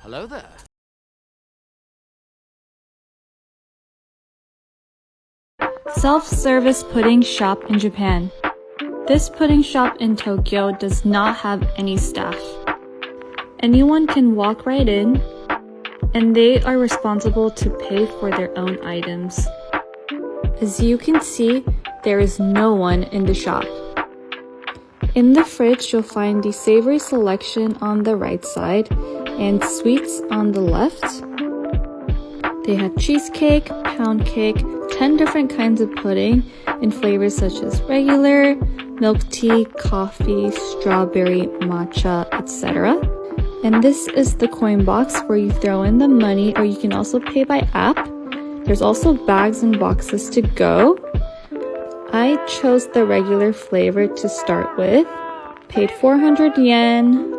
Hello there. Self-service pudding shop in Japan. This pudding shop in Tokyo does not have any staff. Anyone can walk right in, and they are responsible to pay for their own items. As you can see, there is no one in the shop. In the fridge, you'll find the savory selection on the right side and sweets on the left. They have cheesecake, pound cake, 10 different kinds of pudding in flavors such as regular, milk tea, coffee, strawberry, matcha, etc. And this is the coin box where you throw in the money, or you can also pay by app. There's also bags and boxes to go. I chose the regular flavor to start with. Paid 400 yen.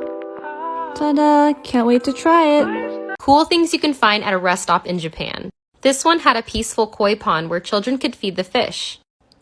Ta-da! Can't wait to try it! Cool things you can find at a rest stop in Japan. This one had a peaceful koi pond where children could feed the fish.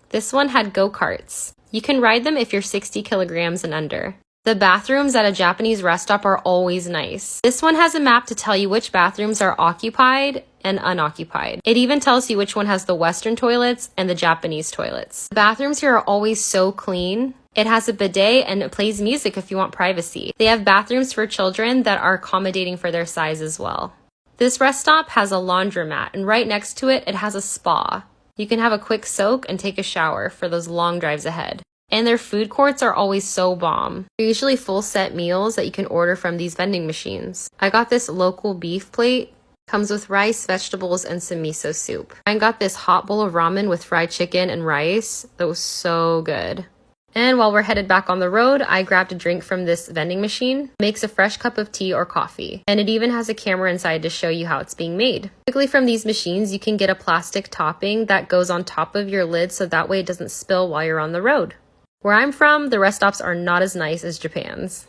This one had go-karts. You can ride them if you're 60 kilograms and under. The bathrooms at a Japanese rest stop are always nice. This one has a map to tell you which bathrooms are occupied and unoccupied. It even tells you which one has the Western toilets and the Japanese toilets. The bathrooms here are always so clean. It has a bidet and it plays music if you want privacy. They have bathrooms for children that are accommodating for their size as well. This rest stop has a laundromat, and right next to it, it has a spa. You can have a quick soak and take a shower for those long drives ahead. And their food courts are always so bomb. They're usually full set meals that you can order from these vending machines. I got this local beef plate. Comes with rice, vegetables, and some miso soup. I got this hot bowl of ramen with fried chicken and rice. That was so good. And while we're headed back on the road, I grabbed a drink from this vending machine. It makes a fresh cup of tea or coffee. And it even has a camera inside to show you how it's being made. Typically from these machines, you can get a plastic topping that goes on top of your lid so that way it doesn't spill while you're on the road. Where I'm from, the rest stops are not as nice as Japan's.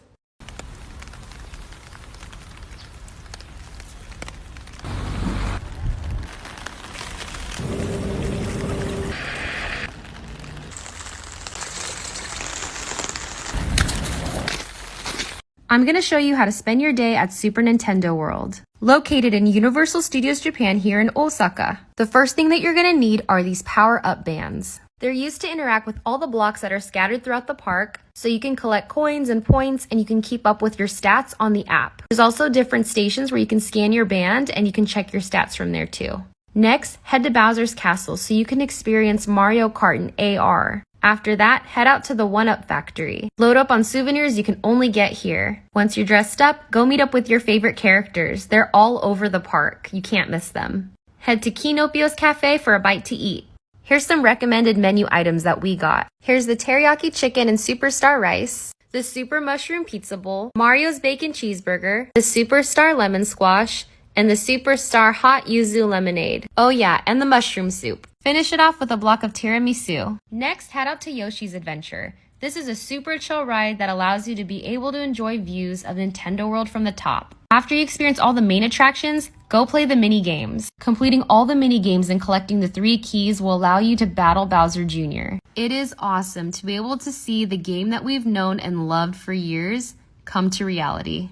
I'm going to show you how to spend your day at Super Nintendo World. Located in Universal Studios Japan here in Osaka. The first thing that you're going to need are these power-up bands. They're used to interact with all the blocks that are scattered throughout the park, so you can collect coins and points and you can keep up with your stats on the app. There's also different stations where you can scan your band and you can check your stats from there too. Next, head to Bowser's Castle so you can experience Mario Kart in AR. After that, head out to the 1-Up Factory. Load up on souvenirs you can only get here. Once you're dressed up, go meet up with your favorite characters. They're all over the park. You can't miss them. Head to Kinopio's Cafe for a bite to eat. Here's some recommended menu items that we got. Here's the teriyaki chicken and superstar rice, the super mushroom pizza bowl, Mario's bacon cheeseburger, the superstar lemon squash, and the superstar hot yuzu lemonade. Oh yeah, and the mushroom soup. Finish it off with a block of tiramisu. Next, head out to Yoshi's Adventure. This is a super chill ride that allows you to be able to enjoy views of Nintendo World from the top. After you experience all the main attractions, go play the mini games. Completing all the mini games and collecting the 3 keys will allow you to battle Bowser Jr. It is awesome to be able to see the game that we've known and loved for years come to reality.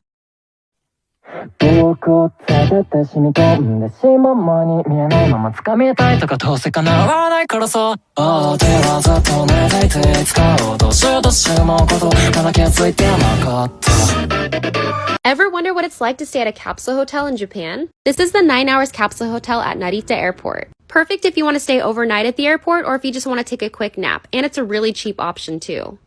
遠くを連れて染み込んでしまう間に見えないまま掴みたいとかどうせ叶わないからさああ手はずっと寝ていていつかをどうしようとしまうことまだ気づいてなかった Ever wonder what it's like to stay at a capsule hotel in Japan? This is the 9 hours capsule hotel at Narita Airport. Perfect if you want to stay overnight at the airport or if you just want to take a quick nap, and it's a really cheap option too.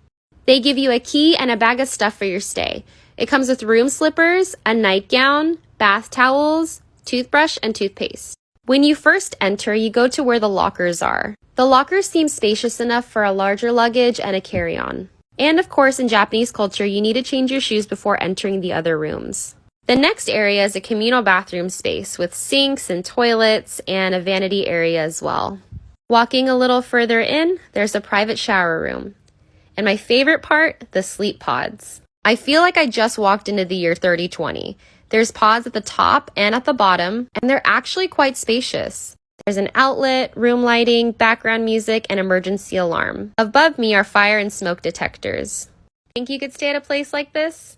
They give you a key and a bag of stuff for your stay. It comes with room slippers, a nightgown, bath towels, toothbrush, and toothpaste. When you first enter, you go to where the lockers are. The lockers seem spacious enough for a larger luggage and a carry-on. And of course, in Japanese culture, you need to change your shoes before entering the other rooms. The next area is a communal bathroom space with sinks and toilets and a vanity area as well. Walking a little further in, there's a private shower room. And my favorite part, the sleep pods. I feel like I just walked into the year 3020. There's pods at the top and at the bottom, and they're actually quite spacious. There's an outlet, room lighting, background music, and emergency alarm. Above me are fire and smoke detectors. Think you could stay at a place like this?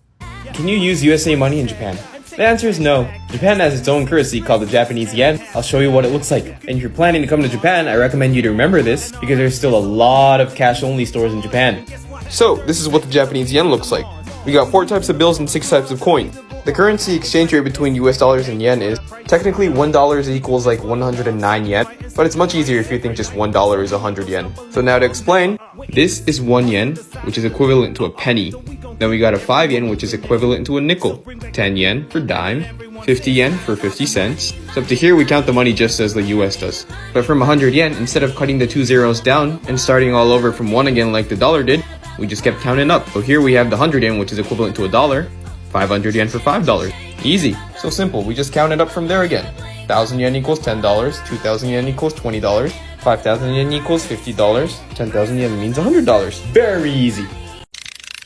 Can you use USA money in Japan? The answer is no. Japan has its own currency called the Japanese yen. I'll show you what it looks like. And if you're planning to come to Japan, I recommend you to remember this because there's still a lot of cash-only stores in Japan. So, this is what the Japanese yen looks like. We got 4 types of bills and 6 types of coin. The currency exchange rate between US dollars and yen is technically $1 equals like 109 yen, but it's much easier if you think just $1 is 100 yen. So now to explain, this is 1 yen, which is equivalent to a penny. Then we got a 5 yen, which is equivalent to a nickel, 10 yen for dime, 50 yen for 50 cents. So up to here we count the money just as the US does. But from 100 yen, instead of cutting the 2 zeros down and starting all over from 1 again like the dollar did, we just kept counting up. So here we have the 100 yen, which is equivalent to a dollar, 500 yen for $5. Easy. So simple, we just count it up from there again. 1,000 yen equals $10, 2,000 yen equals $20, 5,000 yen equals $50, 10,000 yen means $100. Very easy.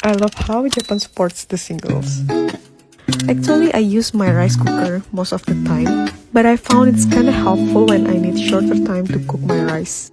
I love how Japan supports the singles. Actually, I use my rice cooker most of the time, but I found it's kinda helpful when I need shorter time to cook my rice.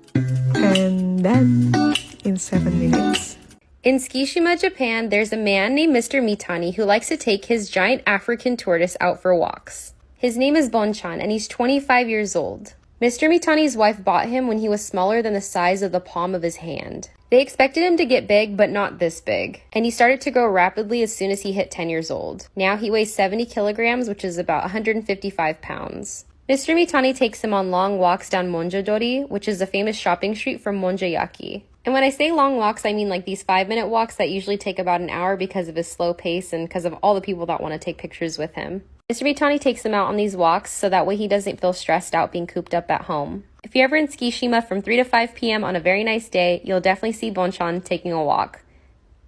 And then, in 7 minutes. In Tsukishima, Japan, there's a man named Mr. Mitani who likes to take his giant African tortoise out for walks. His name is Bonchan, and he's 25 years old. Mr. Mitani's wife bought him when he was smaller than the size of the palm of his hand. They expected him to get big, but not this big. And he started to grow rapidly as soon as he hit 10 years old. Now he weighs 70 kilograms, which is about 155 pounds. Mr. Mitani takes him on long walks down Monjadori, which is a famous shopping street from Monjayaki. And when I say long walks, I mean like these 5-minute walks that usually take about an hour because of his slow pace and because of all the people that want to take pictures with him. Mr. Mitani takes him out on these walks so that way he doesn't feel stressed out being cooped up at home. If you're ever in Tsukishima from 3 to 5 p.m. on a very nice day, you'll definitely see Bonchan taking a walk.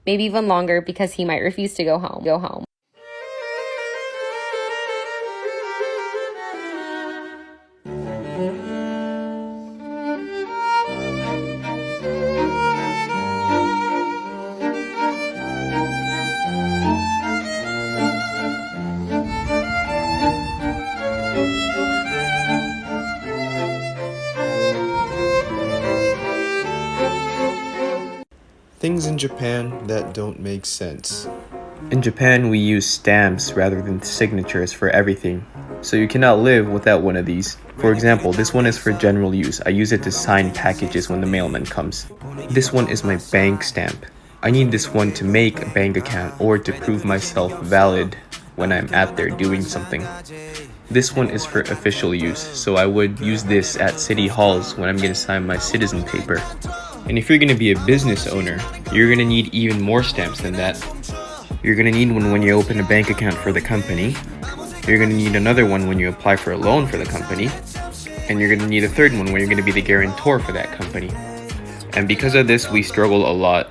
Maybe even longer because he might refuse to go home. Things in Japan that don't make sense. In Japan, we use stamps rather than signatures for everything, so you cannot live without one of these. For example, this one is for general use. I use it to sign packages when the mailman comes. This one is my bank stamp. I need this one to make a bank account or to prove myself valid when I'm out there doing something. This one is for official use, so I would use this at city halls when I'm going to sign my citizen paper. And if you're going to be a business owner, you're going to need even more stamps than that. You're going to need one when you open a bank account for the company. You're going to need another one when you apply for a loan for the company. And you're going to need a third one when you're going to be the guarantor for that company. And because of this, we struggle a lot.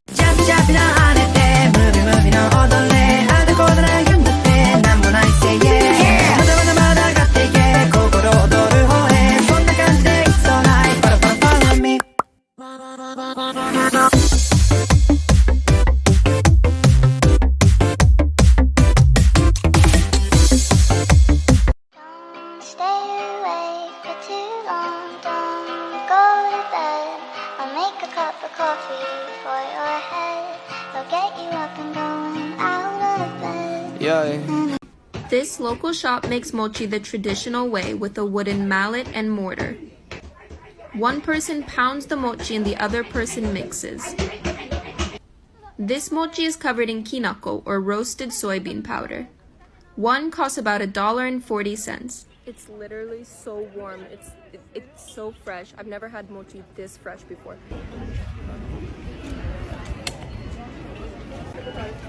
This local shop makes mochi the traditional way with a wooden mallet and mortar. One person pounds the mochi and the other person mixes. This mochi is covered in kinako or roasted soybean powder. One costs about $1.40. It's literally so warm. It's so fresh. I've never had mochi this fresh before.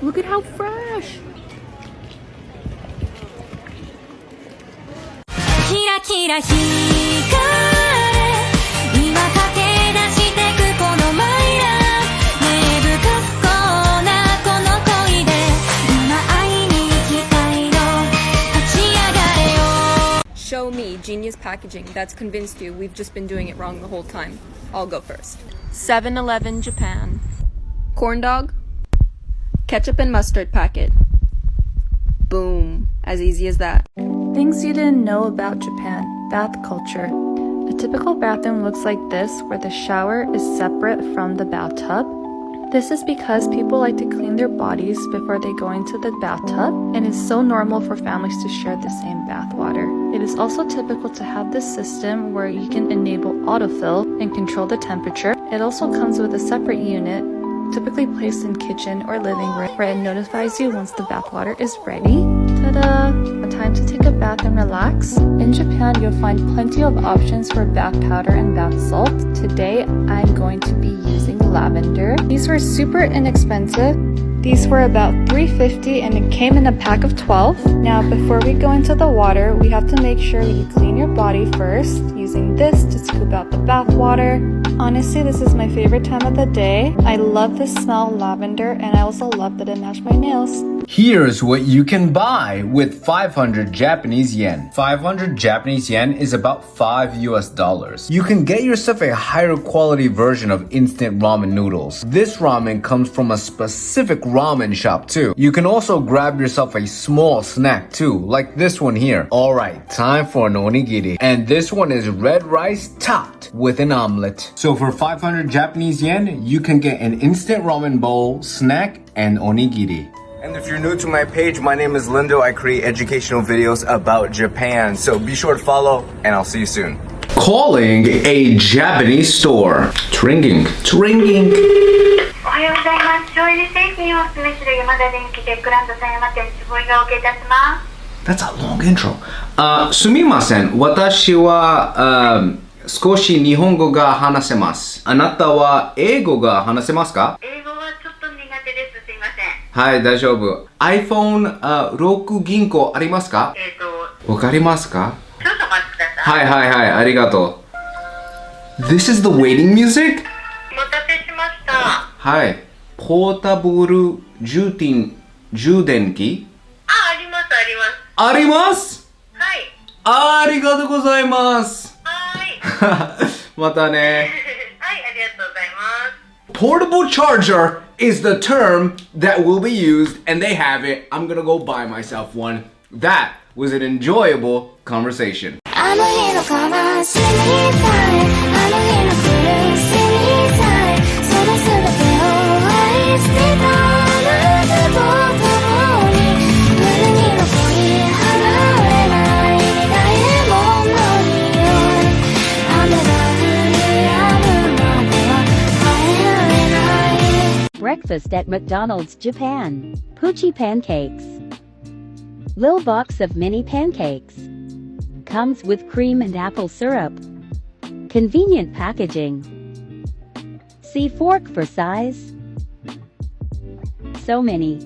Look at how fresh! キラキラ光れ今駆け出してくこのマイラブ根深そうなこの恋で今会いに行きたいの立ち上がれよ Show me genius packaging that's convinced you we've just been doing it wrong the whole time. I'll go first. 7-Eleven, Japan. Corn dog, ketchup and mustard packet. Boom. As easy as that. Things you didn't know about Japan. Bath culture. A typical bathroom looks like this, where the shower is separate from the bathtub. This is because people like to clean their bodies before they go into the bathtub, and it's so normal for families to share the same bath water. It is also typical to have this system where you can enable autofill and control the temperature. It also comes with a separate unit, typically placed in kitchen or living room, where it notifies you once the bath water is ready. Ta-da! A time to take a bath and relax. In Japan, you'll find plenty of options for bath powder and bath salt. Today, I'm going to be using lavender. These were super inexpensive. These were about $3.50 and it came in a pack of 12. Now, before we go into the water, we have to make sure you clean your body first, using this to scoop out the bath water. Honestly, this is my favorite time of the day. I love the smell of lavender, and I also love that it matched my nails. Here's what you can buy with 500 Japanese yen. 500 Japanese yen is about $5 US. You can get yourself a higher quality version of instant ramen noodles. This ramen comes from a specific ramen shop too. You can also grab yourself a small snack too, like this one here. Alright, time for an onigiri. And this one is red rice topped with an omelet. So for 500 Japanese yen, you can get an instant ramen bowl, snack, and onigiri. And if you're new to my page, my name is Lindo. I create educational videos about Japan. So be sure to follow, and I'll see you soon. Calling a Japanese store. Tringing. おはようございます。調理製品をお勧めする山田電機テックランド狭山店坪井がお受けいたします。That's a long intro. すみません。私は、少し日本語が話せます。あなたは英語が話せますか？英語はちょっと苦手です。すいません。はい、大丈夫。iPhone 6銀行ありますか？わかりますか？少々お待ちください。はい、ありがとう。This is the waiting music? お待たせしました。はい。ポータブル充電器？あります。あります？はい。ありがとうございます。はい。またね。はい、ありがとうございます。Portable charger is the term that will be used, and they have it. I'm gonna go buy myself one. That was an enjoyable conversation. あの日の悲しみさえあの日の苦しみさえその全てを愛してたあなたと共に胸に残り離れないダイヤモンドの匂い雨が降り止むまでは帰られない Breakfast at McDonald's Japan. Poochie pancakes. Little box of mini pancakes. Comes with cream and apple syrup. Convenient packaging. See fork for size. So many.